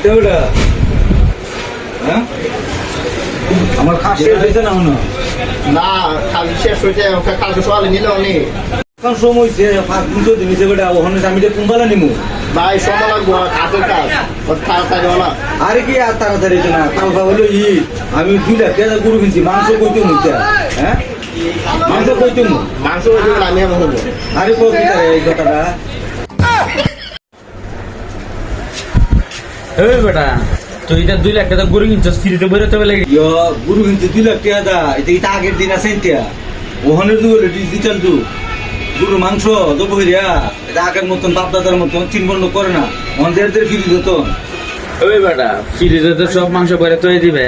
হয়েছে ওটা? হ্যাঁ, আমার খাস শেষ হয়েছে না মনে হয়? না খালি শেষ হয়েছে কালকে সকালে নিলে অনেক এখন সময় হয়েছে 5 দিন হয়েছে বেটা, ওখানে আমি যে কুম্বালা নিমু। ভাই সময় লাগবো কাজের কাজ তাড়াতাড়ি না আরে কি আর তাড়াতাড়ি হয়েছে না, কালকা হলো আমি 2 লাখ টাকা গরু কিনছি, মাংস কইতে মুখে। হ্যাঁ, মাংস কইতে মু, মাংস আমি এমন হবো আরে প্রকৃত এই কথাটা। এই বেটা তুই এটা 2 লাখ টাকা গরু কিনছিস ফ্রিতে বেরোতে বলে গরু কিনছি 2 লাখ টাকা দা, এটা আগের দিন আছে এটা ওখানের যুগ হলো ডিজিটাল যুগ। গরুর মাংস দেবো হইয়া এটা আগের মতন বাপদাদার মতন 3 বন্ধ করে না, অন্ধের ফিরি যেত। ওই বেটা ফ্রিজে তো সব মাংস বেড়ে তো দিবে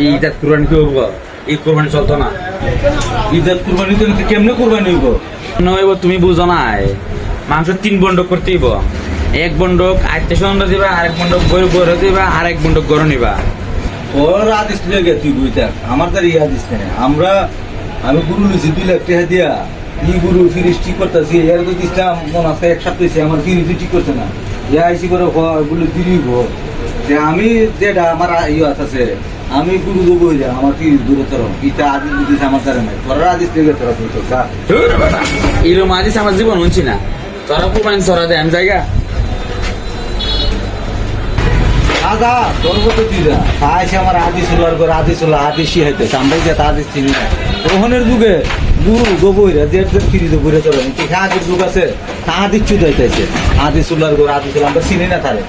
এইটা কুরবানি কি হবো? এই কুরবানি চলতো না। ঈদের কুরবানি তো কেমনে কুরবানি হইব? নইব তুমি বুঝো নাই, মাংস 3 বন্ডক করতে হইব। 1 বন্ডক আত্মীয় দিবা, আরেক বন্ডক গরু গরু দিবা, আরেক বন্ডক গরু নিবা। ওর আদিস লেগে তুই বুঝতে আমার তার ইয়ে আদিস নেই। আমি গুরু নিয়েছি 2 লাখ টাকা দিয়া, গুরু ফিরিস ঠিক করতেছি, এর তো ইসলাম মনে আছে 1 সপ্তাহ হয়েছে আমার ফিরিস ঠিক করছে না। ইয়া আইসি করে বলে ফিরিব যে আমি যেটা আমার ইয়ে আছে আমি গুরু দেবো হয়ে যা আমার ফিরিস দূরে তোর ইটা আদিস বুঝিস আমার দ্বারা নাই, তোরা আদিস লেগে তোরা তুই তো এরম আজিস আমার জীবন হচ্ছে না, তোরা কুরবানি তোরা দেয় আমি জায়গা দাদা তোর মতো দিদা তাইছে আমার আদিস উলার করে আদিস উল্লাহ আদিসই হইতেছে, আমরা যে আদিস চিনি না। রোহনের যুগে গুরু গোবইরা যে ফিরি দেবো তোরা আগের যুগ আছে তা আদিস চুদাইতেছে, আদিস উল্লার করে আদিস আমরা চিনি না তারে।